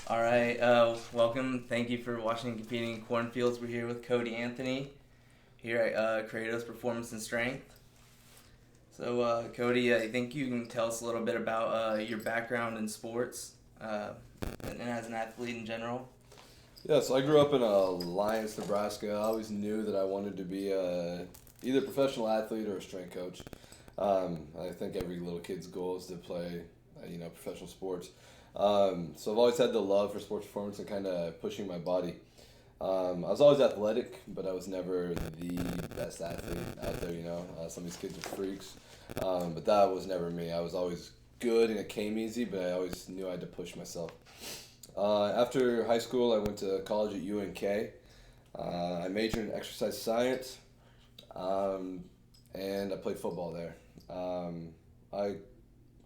All right, welcome. Thank you for watching and competing in Cornfields. We're here with Cody Anthony here at Kratos Performance and Strength. So, Cody, I think you can tell us a little bit about your background in sports and as an athlete in general. Yeah, so I grew up in Alliance, Nebraska. I always knew that I wanted to be either a professional athlete or a strength coach. I think every little kid's goal is to play, professional sports. So I've always had the love for sports performance and kind of pushing my body. I was always athletic, but I was never the best athlete out there. Some of these kids are freaks, but that was never me. I was always good and it came easy, but I always knew I had to push myself. After high school, I went to college at UNK. I majored in exercise science, and I played football there. I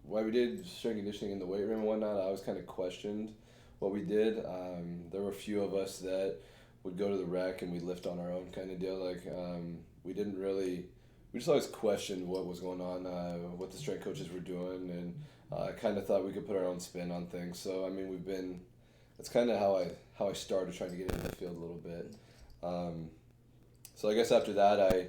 While we did strength conditioning in the weight room and whatnot, I always kind of questioned what we did. There were a few of us that would go to the rec and we'd lift on our own kind of deal. We just always questioned what was going on, what the strength coaches were doing, and kind of thought we could put our own spin on things. So that's kind of how I started trying to get into the field a little bit. So I guess after that I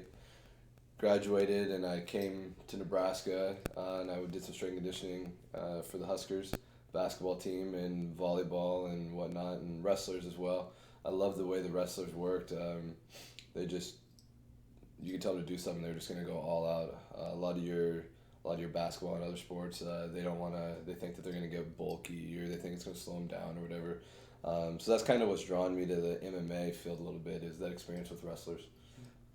graduated and I came to Nebraska, and I did some strength conditioning for the Huskers basketball team and volleyball and whatnot, and wrestlers as well. I love the way the wrestlers worked. You could tell them to do something, they're just going to go all out. A lot of your basketball and other sports, they think that they're going to get bulky, or they think it's going to slow them down or whatever. So that's kind of what's drawn me to the MMA field a little bit, is that experience with wrestlers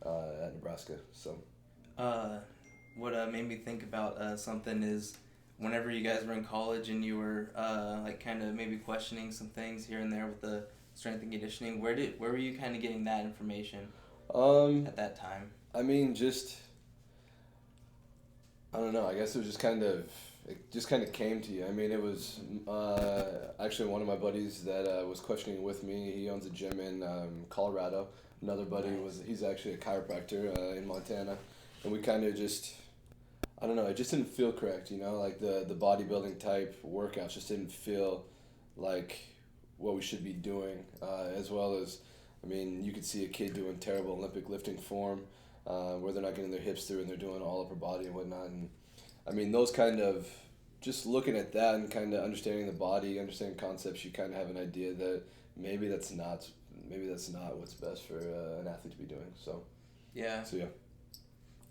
at Nebraska. So What made me think about something is whenever you guys were in college and you were kind of maybe questioning some things here and there with the strength and conditioning, where were you kind of getting that information at that time? I mean, I don't know. I guess it just kind of came to you. I mean, it was actually one of my buddies that was questioning with me. He owns a gym in Colorado. Another buddy he's actually a chiropractor in Montana, and we kind of I don't know. It just didn't feel correct. Like the bodybuilding type workouts just didn't feel like what we should be doing. As well as, I mean, you could see a kid doing terrible Olympic lifting form, where they're not getting their hips through and they're doing all upper body and whatnot. And I mean, those kind of, just looking at that and kind of understanding the body, understanding concepts, you kind of have an idea that maybe that's not what's best for an athlete to be doing. So Yeah. so yeah.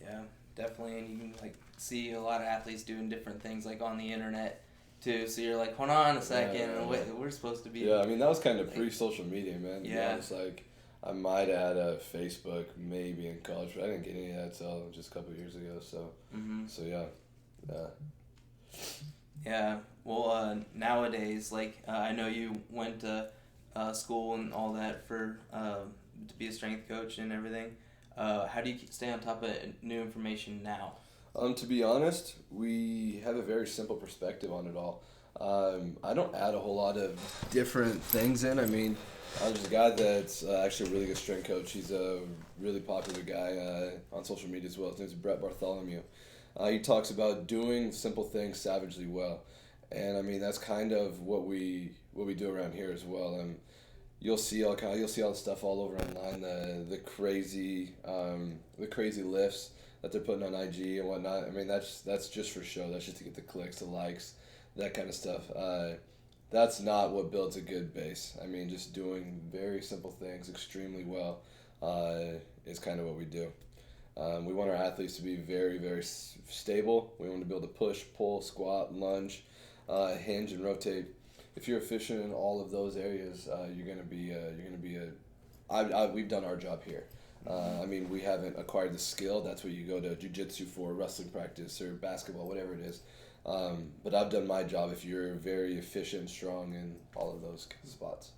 Yeah, definitely, and you can see a lot of athletes doing different things on the internet too. So you're like, hold on a second, we're supposed to be. Yeah, I mean, that was kind of pre-social media, man. Yeah. It's like, I might have had a Facebook maybe in college, but I didn't get any of that until just a couple of years ago. So so yeah. Yeah. Well, nowadays, I know you went to school and all that for to be a strength coach and everything. How do you stay on top of new information now? To be honest, we have a very simple perspective on it all. I don't add a whole lot of different things in. I mean, there's a guy that's actually a really good strength coach. He's a really popular guy on social media as well. His name's Brett Bartholomew. He talks about doing simple things savagely well, and I mean that's kind of what we do around here as well. You'll see all the stuff all over online, the crazy lifts that they're putting on IG and whatnot. I mean, that's just for show. That's just to get the clicks, the likes, that kind of stuff. That's not what builds a good base. I mean, just doing very simple things extremely well is kind of what we do. We want our athletes to be very, very stable. We want to be able to push, pull, squat, lunge, hinge, and rotate. If you're efficient in all of those areas, we've done our job here. I mean, we haven't acquired the skill. That's what you go to jiu-jitsu for, wrestling practice, or basketball, whatever it is. But I've done my job if you're very efficient and strong in all of those spots.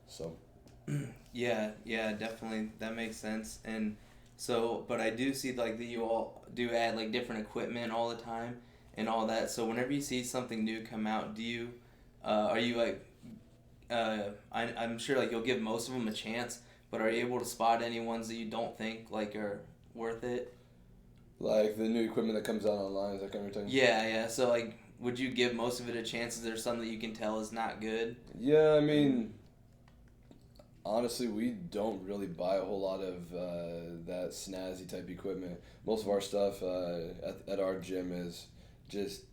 So. Yeah, definitely. That makes sense. And so, but I do see that you all do add different equipment all the time and all that. So whenever you see something new come out, are you I'm sure you'll give most of them a chance, but are you able to spot any ones that you don't think are worth it? Like the new equipment that comes out online, is that kind of thing? Yeah. So would you give most of it a chance? Is there some that you can tell is not good? Yeah, I mean, honestly, we don't really buy a whole lot of that snazzy type equipment. Most of our stuff at our gym is just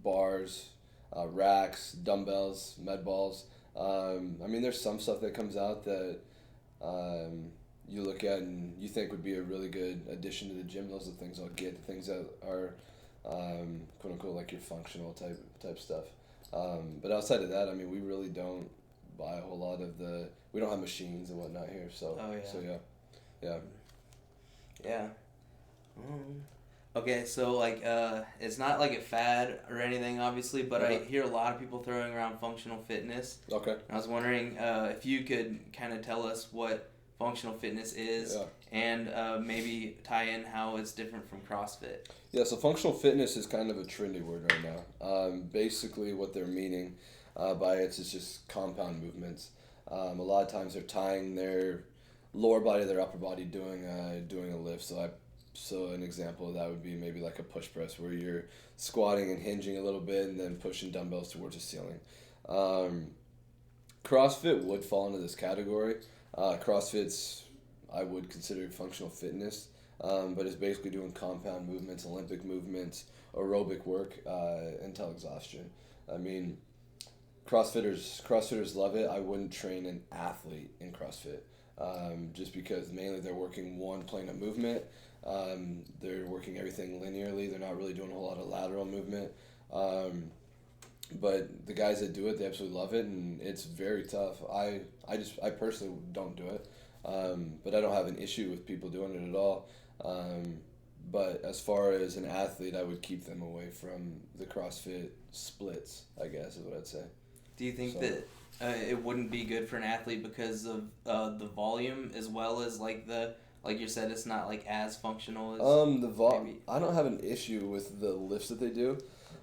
bars, racks, dumbbells, med balls. I mean, there's some stuff that comes out that you look at and you think would be a really good addition to the gym. Those are the things I'll get. The things that are quote unquote like your functional type stuff. But outside of that, I mean, we really don't buy a whole lot of the. We don't have machines and whatnot here, so Oh yeah. so yeah. Yeah. Okay, so like it's not like a fad or anything, obviously, but I hear a lot of people throwing around functional fitness. Okay. And I was wondering if you could kind of tell us what functional fitness is, and maybe tie in how it's different from CrossFit. Yeah, so functional fitness is kind of a trendy word right now. Basically, what they're meaning by it is just compound movements. A lot of times they're tying their lower body to their upper body doing a lift. So an example of that would be maybe like a push press where you're squatting and hinging a little bit and then pushing dumbbells towards the ceiling. CrossFit would fall into this category. CrossFit's, I would consider functional fitness, but it's basically doing compound movements, Olympic movements, aerobic work until exhaustion. I mean, CrossFitters love it. I wouldn't train an athlete in CrossFit just because mainly they're working one plane of movement. They're working everything linearly. They're not really doing a whole lot of lateral movement. But the guys that do it, they absolutely love it, and it's very tough. I personally don't do it, but I don't have an issue with people doing it at all. But as far as an athlete, I would keep them away from the CrossFit splits, I guess is what I'd say. Do you think that it wouldn't be good for an athlete because of the volume as well as like you said, it's not like as functional as I don't have an issue with the lifts that they do.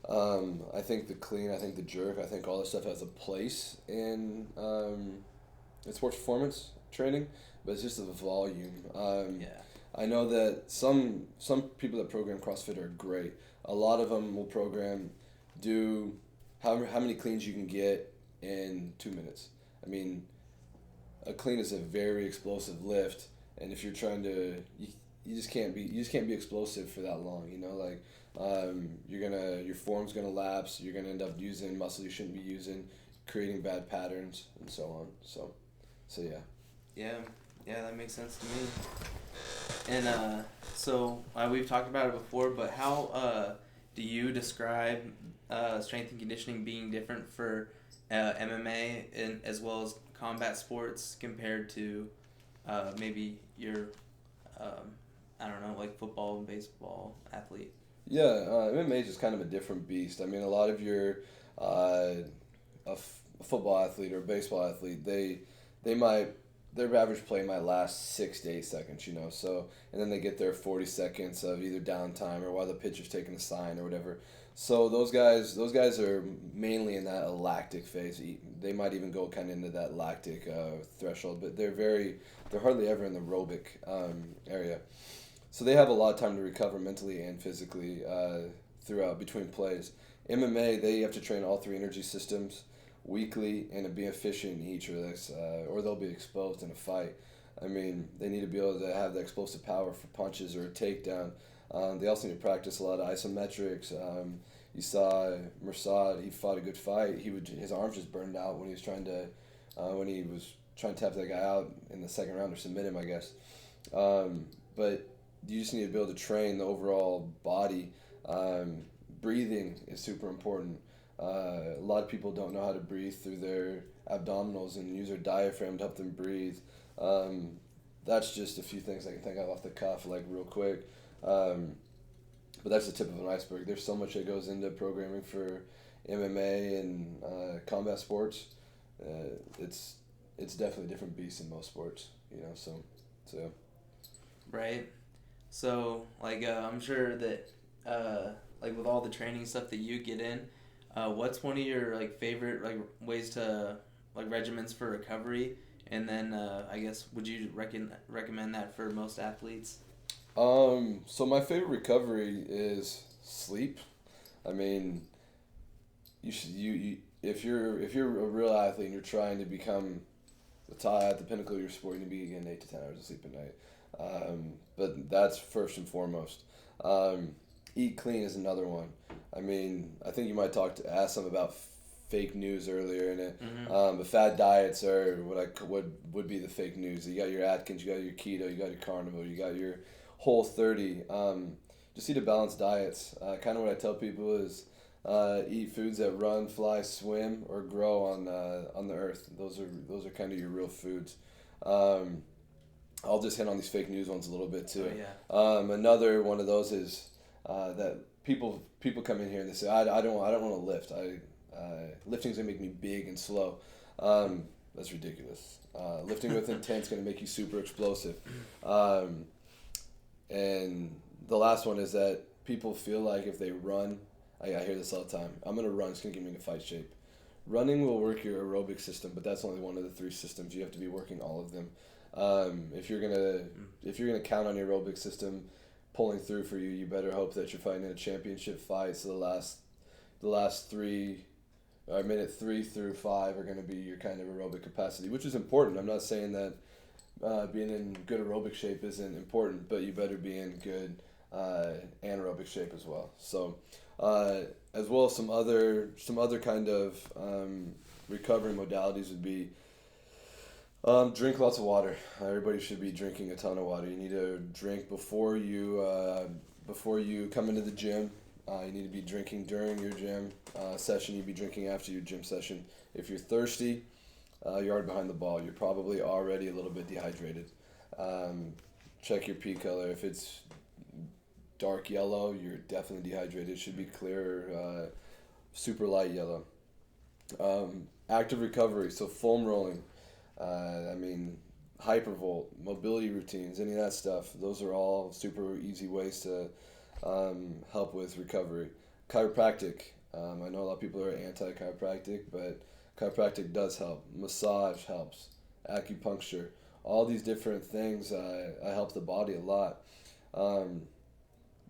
I think the clean, I think the jerk, I think all this stuff has a place in sports performance training, but it's just the volume. I know that some people that program CrossFit are great. A lot of them will program, do how many cleans you can get in 2 minutes. I mean, a clean is a very explosive lift, and if you're trying to, you just can't be explosive for that long. You know, like your form's gonna lapse. You're gonna end up using muscle you shouldn't be using, creating bad patterns, and so on. So yeah. Yeah, that makes sense to me. And so we've talked about it before, but how do you describe strength and conditioning being different for MMA and as well as combat sports compared to maybe your I don't know, like football and baseball athlete? Yeah, MMA is just kind of a different beast. I mean, a lot of your a football athlete or a baseball athlete, their average play might last 6 to 8 seconds, you know. So, and then they get their 40 seconds of either downtime or while the pitcher's taking the sign or whatever. So those guys are mainly in that lactic phase. They might even go kind of into that lactic threshold, but they're hardly ever in the aerobic area. So they have a lot of time to recover mentally and physically throughout between plays. MMA, they have to train all three energy systems weekly and to be efficient in each, or they'll be exposed in a fight. I mean, they need to be able to have the explosive power for punches or a takedown. They also need to practice a lot of isometrics. You saw Mursad, he fought a good fight. His arms just burned out when he was trying to tap that guy out in the second round or submit him, I guess. But you just need to be able to train the overall body. Breathing is super important. A lot of people don't know how to breathe through their abdominals and use their diaphragm to help them breathe. That's just a few things I can think of off the cuff, like real quick. But that's the tip of an iceberg. There's so much that goes into programming for MMA and combat sports. It's definitely a different beast in most sports, you know. So. Right. So I'm sure that with all the training stuff that you get in, what's one of your favorite ways to regimens for recovery? And then I guess would you recommend that for most athletes? So my favorite recovery is sleep. I mean, you should you if you're a real athlete and you're trying to become the top at the pinnacle of your sport, you need to be getting 8 to 10 hours of sleep a night. But that's first and foremost. Eat clean is another one. I mean, I think you might ask them about fake news earlier in it. But fad diets are what would be the fake news. You got your Atkins, you got your keto, you got your carnivore, you got your Whole30. Just eat a balanced diet. Kind of what I tell people is eat foods that run, fly, swim, or grow on the earth. Those are kind of your real foods. I'll just hit on these fake news ones a little bit too. Oh, yeah. Another one of those is that people come in here and they say I don't want to lift. Lifting's gonna make me big and slow. That's ridiculous. Lifting with intent's gonna make you super explosive. And the last one is that people feel like if they run, I hear this all the time. I'm gonna run. It's gonna get me into fight shape. Running will work your aerobic system, but that's only one of the 3 systems. You have to be working all of them. If you're gonna count on your aerobic system pulling through for you, you better hope that you're fighting in a championship fight. So the last 3, or minute 3 through 5 are gonna be your kind of aerobic capacity, which is important. I'm not saying that being in good aerobic shape isn't important, but you better be in good anaerobic shape as well. So, as well as some other kind of recovery modalities would be drink lots of water. Everybody should be drinking a ton of water. You need to drink before you come into the gym. You need to be drinking during your gym session. You be drinking after your gym session. If you're thirsty, you're already behind the ball. You're probably already a little bit dehydrated. Check your pee color. If it's dark yellow, you're definitely dehydrated. It should be clear, super light yellow. Active recovery, so foam rolling. Hypervolt, mobility routines, any of that stuff. Those are all super easy ways to help with recovery. Chiropractic. I know a lot of people are anti-chiropractic, but chiropractic does help. Massage helps. Acupuncture. All these different things help the body a lot.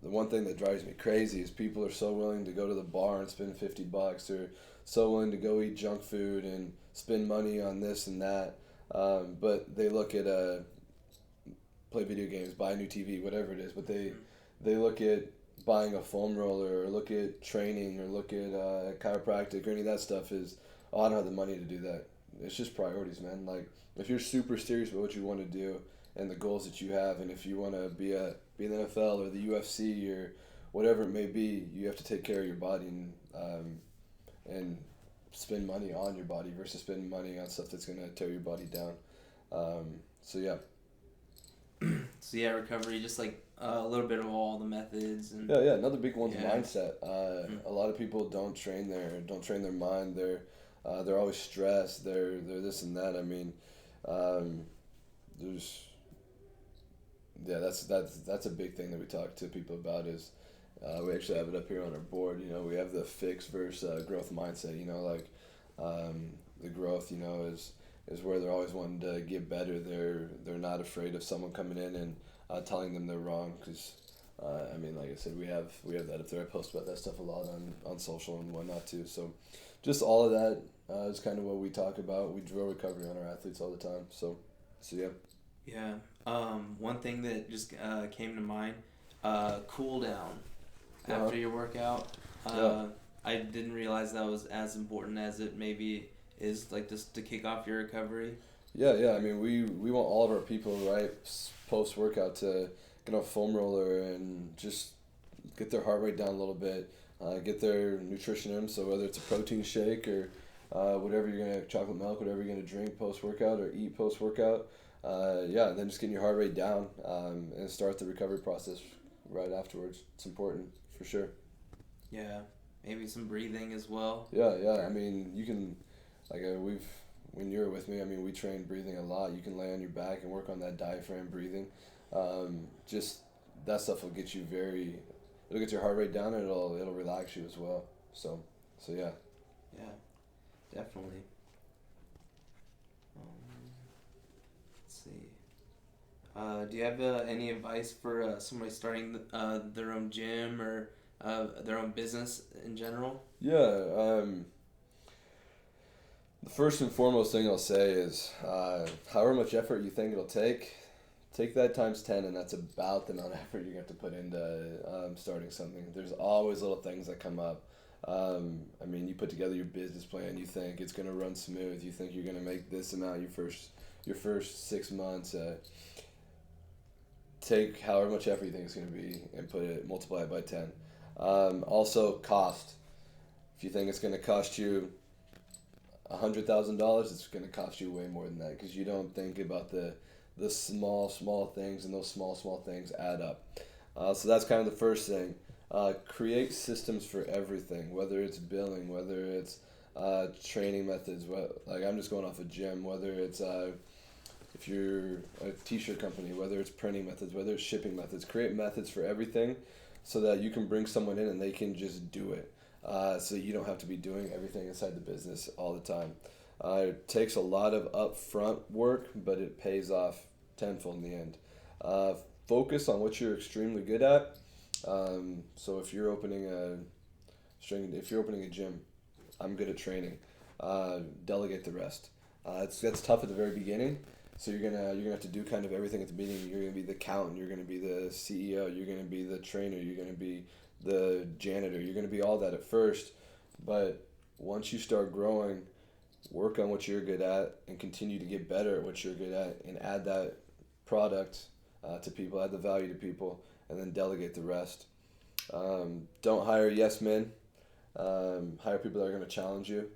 The one thing that drives me crazy is people are so willing to go to the bar and spend $50, or so willing to go eat junk food and spend money on this and that. But they look at play video games, buy a new TV, whatever it is. But they look at buying a foam roller, or look at training, or look at chiropractic, or any of that stuff is, oh, I don't have the money to do that. It's just priorities, man. Like, if you're super serious about what you want to do and the goals that you have, and if you want to be in the NFL or the UFC or whatever it may be, you have to take care of your body and spend money on your body versus spending money on stuff that's going to tear your body down. So yeah, Recovery, just like a little bit of all the methods and another big one's mindset. A lot of people don't train their mind. They're always stressed. They're this and that. I mean, that's a big thing that we talk to people about. Is we actually have it up here on our board. We have the fix versus growth mindset. The growth is where they're always wanting to get better. They're not afraid of someone coming in and telling them they're wrong, because like I said, we have that up there. I post about that stuff a lot on social and whatnot too. So just all of that is kind of what we talk about. We drill recovery on our athletes all the time. So yeah. Yeah. One thing that just came to mind, cool down after your workout. I didn't realize that was as important as it maybe is, like, just to kick off your recovery. Yeah. I mean, we want all of our people, right, post workout to get on a foam roller and just get their heart rate down a little bit, get their nutrition in. So whether it's a protein shake or whatever you're gonna, chocolate milk, whatever you're gonna drink post workout or eat post workout, and then just getting your heart rate down and start the recovery process right afterwards. It's important for sure. Yeah, maybe some breathing as well. Yeah. I mean, you can, like when you were with me, I mean, we trained breathing a lot. You can lay on your back and work on that diaphragm breathing. Just that stuff will get you it'll get your heart rate down, and it'll relax you as well. So yeah. Yeah, definitely. Let's see. Do you have any advice for somebody starting their own gym or their own business in general? Yeah. The first and foremost thing I'll say is, however much effort you think it'll take that times 10, and that's about the amount of effort you have to put into starting something. There's always little things that come up. I mean, you put together your business plan, you think it's going to run smooth, you think you're going to make this amount your first 6 months. Take however much effort you think it's going to be and multiply it by 10. Also, cost. If you think it's going to cost you $100,000, it's going to cost you way more than that, because you don't think about the small things, and those small things add up. So that's kind of the first thing. Create systems for everything, whether it's billing, whether it's training methods. Like, I'm just going off a gym, whether it's if you're a t-shirt company, whether it's printing methods, whether it's shipping methods. Create methods for everything so that you can bring someone in and they can just do it. So you don't have to be doing everything inside the business all the time. It takes a lot of upfront work, but it pays off tenfold in the end. Focus on what you're extremely good at. So if you're opening a gym, I'm good at training. Delegate the rest. That's tough at the very beginning. So you're gonna have to do kind of everything at the beginning. You're gonna be the accountant. You're gonna be the CEO. You're gonna be the trainer. You're gonna be the janitor. You're gonna be all that at first, but once you start growing, work on what you're good at and continue to get better at what you're good at, and add that product to people, add the value to people, and then delegate the rest. Don't hire yes men. Hire people that are going to challenge you.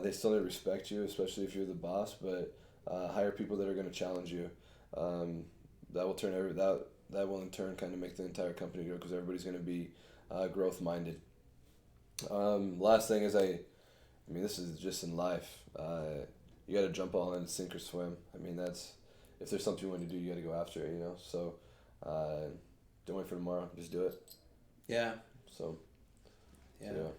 They still need to respect you, especially if you're the boss, but hire people that are going to challenge you. That will in turn kind of make the entire company grow, because everybody's going to be growth minded. Last thing is, I mean, this is just in life. You got to jump all in, sink or swim. I mean, if there's something you want to do, you got to go after it, So, don't wait for tomorrow. Just do it. Yeah. So, yeah.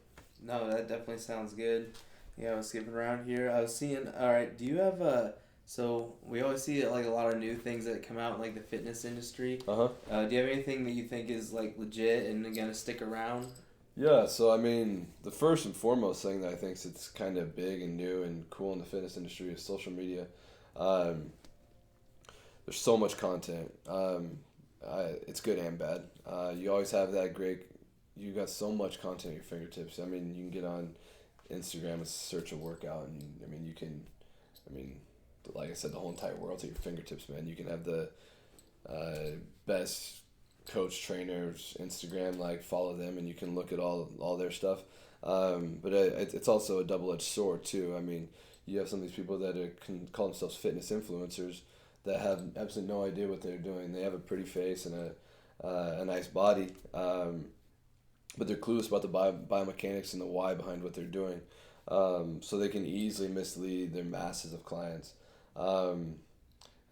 No, that definitely sounds good. Yeah, I was skipping around here. I was seeing, all right, do you have so we always see like a lot of new things that come out in like the fitness industry. Uh-huh. Do you have anything that you think is like legit and going to stick around? Yeah, so I mean, the first and foremost thing that I think is kind of big and new and cool in the fitness industry is social media. There's so much content. It's good and bad. You always have you got so much content at your fingertips. I mean, you can get on Instagram and search a workout, and like I said, the whole entire world's at your fingertips, man. You can have the best coach trainers Instagram, like, follow them, and you can look at all their stuff. But it's also a double-edged sword too. I mean, you have some of these people that can call themselves fitness influencers that have absolutely no idea what they're doing. They have a pretty face and a nice body, but they're clueless about the biomechanics and the why behind what they're doing. So they can easily mislead their masses of clients. And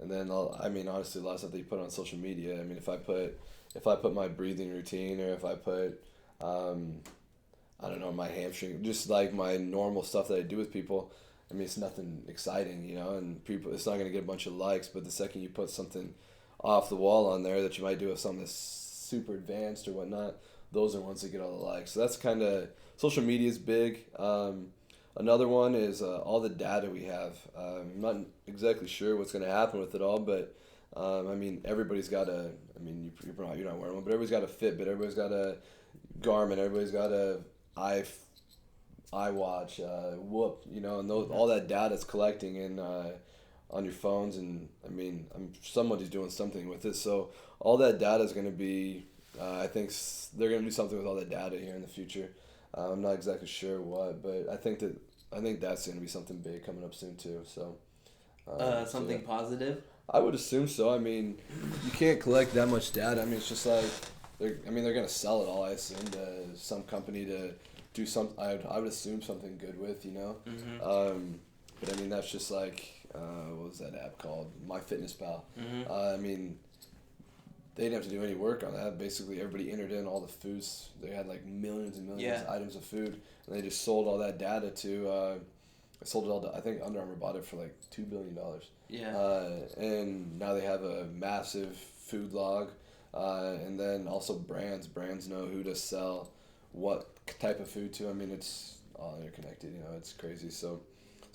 then honestly, a lot of stuff that you put on social media. I mean, if I put my breathing routine, or if I put, I don't know, my hamstring, just like my normal stuff that I do with people, I mean, it's nothing exciting, and people, it's not going to get a bunch of likes, but the second you put something off the wall on there that you might do with something that's super advanced or whatnot, those are ones that get all the likes. So that's kind of, social media is big. Another one is all the data we have. I'm not exactly sure what's going to happen with it all, but everybody's got you're not wearing one, but everybody's got a Fitbit, everybody's got a Garmin, everybody's got a iWatch, Whoop, and all that data is collecting in on your phones, and somebody's doing something with it. So all that data is going to be, I think they're going to do something with all that data here in the future. I'm not exactly sure what, but I think that's going to be something big coming up soon too. So something positive. I would assume so. I mean, you can't collect that much data. I mean, it's just like they're going to sell it all, I assume, to some company to do some. I would assume something good with, Mm-hmm. But I mean, that's just like what was that app called? MyFitnessPal. Mm-hmm. They didn't have to do any work on that. Basically, everybody entered in all the foods. They had like millions and millions of items of food, and they just sold all that data to. Sold it all to, I think Under Armour bought it for like $2 billion. Yeah. And now they have a massive food log, and then also brands. Brands know who to sell what type of food too. I mean, it's all interconnected. It's crazy. So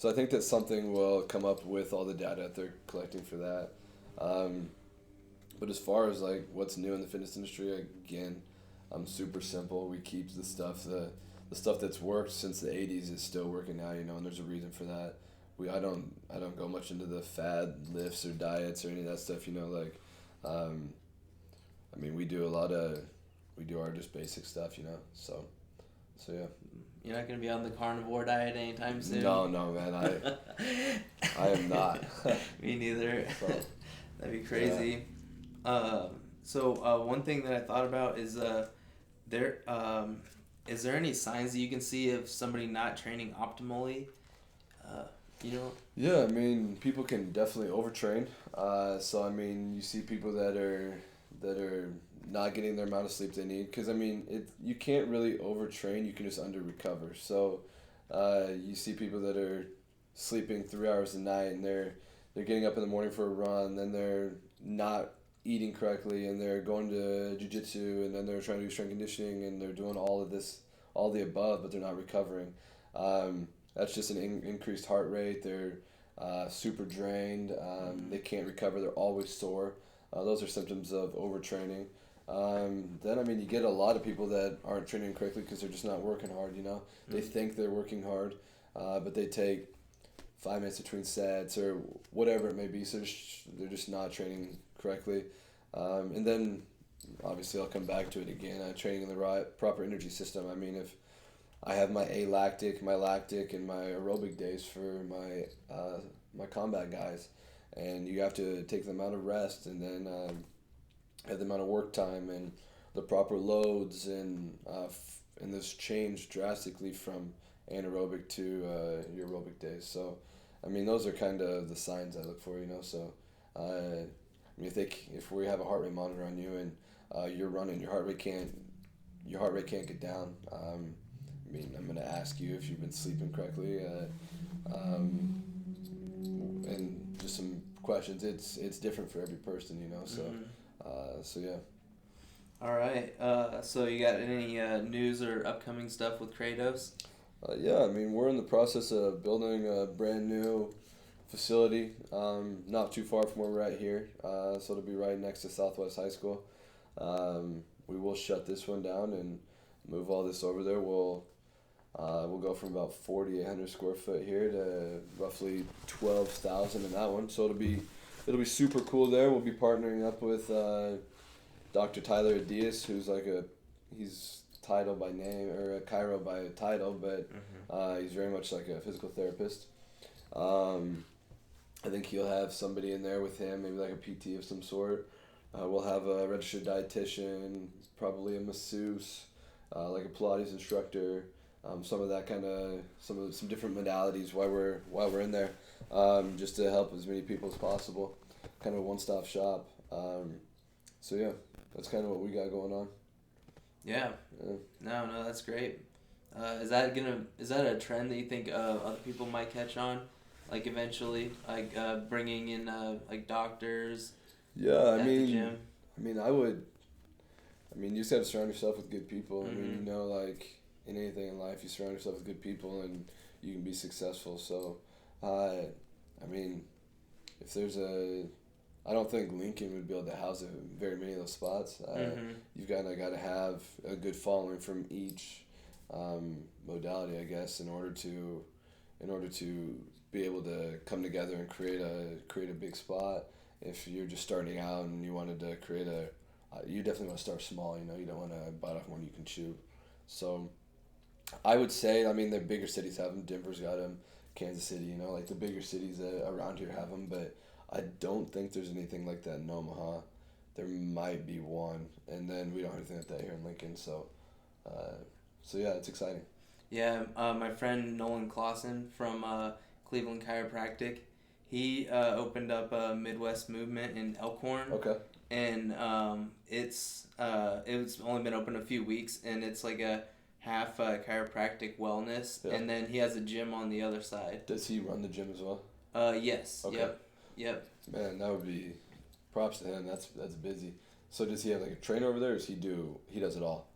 I think that something will come up with all the data that they're collecting for that. But as far as like what's new in the fitness industry, again, super simple. We keep the stuff that's worked since the '80s is still working now. And there's a reason for that. I don't go much into the fad lifts or diets or any of that stuff. I mean, we do our just basic stuff. So yeah. You're not gonna be on the carnivore diet anytime soon. No, man. I am not. Me neither. So, that'd be crazy. Yeah. So one thing that I thought about is is there any signs that you can see of somebody not training optimally? Yeah, I mean, people can definitely overtrain. So I mean, you see people that are not getting their amount of sleep they need, because I mean, you can't really overtrain. You can just under recover. So you see people that are sleeping 3 hours a night, and they're getting up in the morning for a run, then they're not eating correctly, and they're going to jiu-jitsu, and then they're trying to do strength conditioning, and they're doing all of this, all the above, but they're not recovering. That's just an increased heart rate. They're super drained. They can't recover. They're always sore. Those are symptoms of overtraining. Then, I mean, you get a lot of people that aren't training correctly because they're just not working hard, They think they're working hard, but they take 5 minutes between sets or whatever it may be, so they're just not training correctly. And then, obviously, I'll come back to it again, training in the right, proper energy system. I mean, if I have my lactic, and my aerobic days for my combat guys, and you have to take the amount of rest, and then have the amount of work time and the proper loads, and this changed drastically from anaerobic to your aerobic days. So, I mean, those are kind of the signs I look for, So, I mean, if we have a heart rate monitor on you and you're running, your heart rate can't get down. I mean, I'm gonna ask you if you've been sleeping correctly, and just some questions. It's different for every person, So, so yeah. All right. So you got any news or upcoming stuff with Kratos? Yeah, I mean, we're in the process of building a brand new facility, not too far from where we're at here. So it'll be right next to Southwest High School. We will shut this one down and move all this over there. We'll go from about 4,800 square foot here to roughly 12,000 in that one. So it'll be super cool there. We'll be partnering up with Dr. Tyler Adias, who's he's title by name, or a chiro by title, but he's very much like a physical therapist. I think he'll have somebody in there with him, maybe like a PT of some sort. We'll have a registered dietitian, probably a masseuse, like a Pilates instructor, some of that kind of some different modalities while we're in there, just to help as many people as possible, kind of a one-stop shop. So yeah, that's kind of what we got going on. Yeah. No, that's great. Is that a trend that you think other people might catch on, like eventually, like bringing in like doctors? Yeah, at the gym? you just have to surround yourself with good people. Mm-hmm. I mean, like in anything in life, you surround yourself with good people and you can be successful. So, I mean, if there's I don't think Lincoln would be able to house very many of those spots. You've got to have a good following from each modality, I guess, in order to be able to come together and create a big spot. If you're just starting out and you wanted to create you definitely want to start small. You don't want to bite off more than you can chew. So, I would say, I mean, the bigger cities have them. Denver's got them. Kansas City, like the bigger cities around here have them, but I don't think there's anything like that in Omaha. There might be one, and then we don't have anything like that here in Lincoln. So, yeah, it's exciting. Yeah, my friend Nolan Clausen from Cleveland Chiropractic, he opened up a Midwest movement in Elkhorn. Okay. And it's only been open a few weeks, and it's like a half chiropractic wellness, Yeah. and then he has a gym on the other side. Does he run the gym as well? Yes. Okay. Yep. Man, that would be props to him. That's busy. So does he have like a trainer over there, or does he does it all?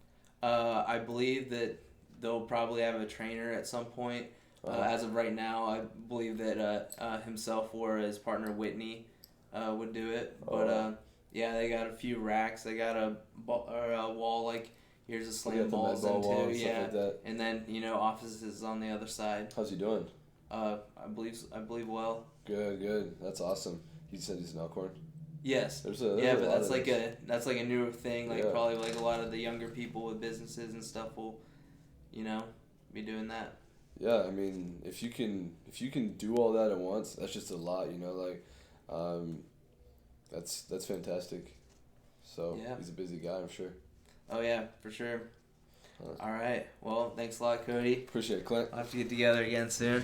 I believe that they'll probably have a trainer at some point. As of right now, I believe that himself or his partner Whitney would do it. But yeah, they got a few racks. They got a wall like here's a slam balls into, yeah, like that. and then offices on the other side. How's he doing? I believe well. Good. That's awesome. He said he's an Elkhorn. Yes. There's but that's like a newer thing. Like probably like a lot of the younger people with businesses and stuff will, be doing that. Yeah, I mean, if you can do all that at once, that's just a lot, that's fantastic. So yeah. He's a busy guy, I'm sure. Oh yeah, for sure. All right. Well, thanks a lot, Cody. Appreciate it, Clint. We'll have to get together again soon.